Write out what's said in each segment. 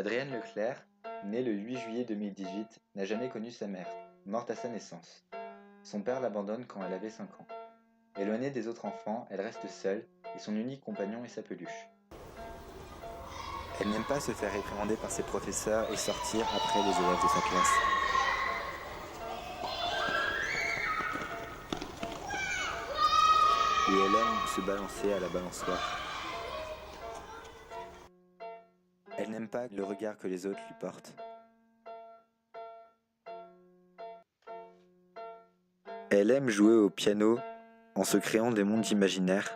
Adrienne Leclerc, née le 8 juillet 2018, n'a jamais connu sa mère, morte à sa naissance. Son père l'abandonne quand elle avait 5 ans. Éloignée des autres enfants, elle reste seule et son unique compagnon est sa peluche. Elle n'aime pas se faire réprimander par ses professeurs et sortir après les élèves de sa classe. Et elle aime se balancer à la balançoire. Elle n'aime pas le regard que les autres lui portent. Elle aime jouer au piano en se créant des mondes imaginaires.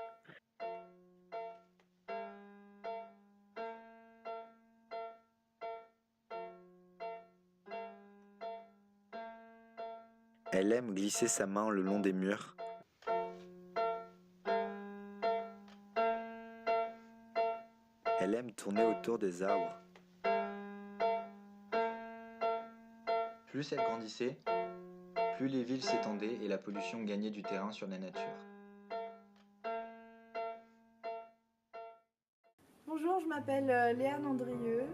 Elle aime glisser sa main le long des murs. Elle aime tourner autour des arbres. Plus elle grandissait, plus les villes s'étendaient et la pollution gagnait du terrain sur la nature. Bonjour, je m'appelle Léane Andrieux,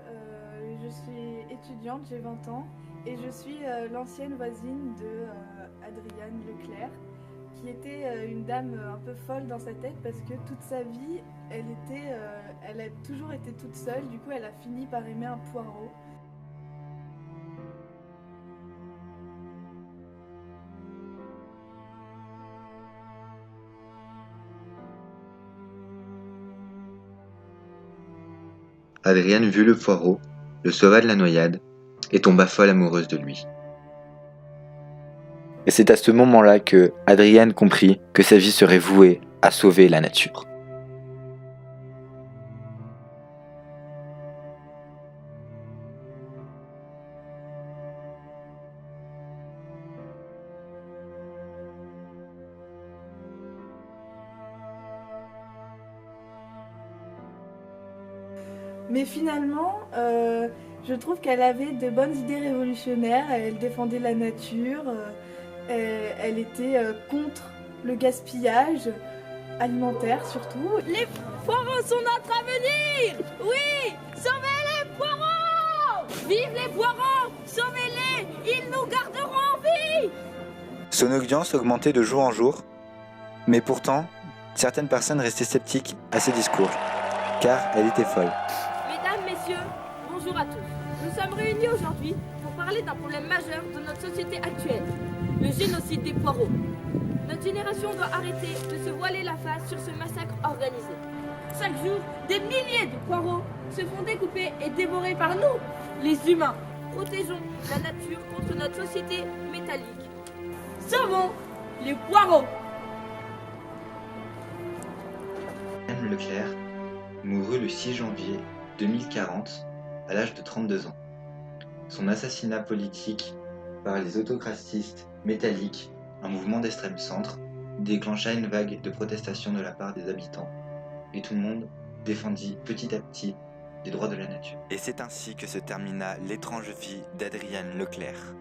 je suis étudiante, j'ai 20 ans et je suis l'ancienne voisine de Adrienne Leclerc, qui était une dame un peu folle dans sa tête parce que toute sa vie, elle a toujours été toute seule, du coup elle a fini par aimer un poireau. Adrienne vit le poireau, le sauva de la noyade et tomba folle amoureuse de lui. Et c'est à ce moment-là que Adrienne comprit que sa vie serait vouée à sauver la nature. Mais finalement, je trouve qu'elle avait de bonnes idées révolutionnaires, elle défendait la nature, elle était contre le gaspillage alimentaire surtout. Les poireaux sont notre avenir! Oui! Sauvez les poireaux! Vive les poireaux! Sauvez-les! Ils nous garderont en vie! Son audience augmentait de jour en jour, mais pourtant, certaines personnes restaient sceptiques à ses discours, car elle était folle. Mesdames, messieurs, bonjour à tous. Nous sommes réunis aujourd'hui pour parler d'un problème majeur de notre société actuelle, le génocide des poireaux. Notre génération doit arrêter de se voiler la face sur ce massacre organisé. Chaque jour, des milliers de poireaux se font découper et dévorer par nous, les humains. Protégeons la nature contre notre société métallique. Sauvons les poireaux! Adrienne Leclerc mourut le 6 janvier 2040 à l'âge de 32 ans. Son assassinat politique par les autocratistes métalliques, un mouvement d'extrême centre, déclencha une vague de protestation de la part des habitants, et tout le monde défendit petit à petit les droits de la nature. Et c'est ainsi que se termina l'étrange vie d'Adrienne Leclerc.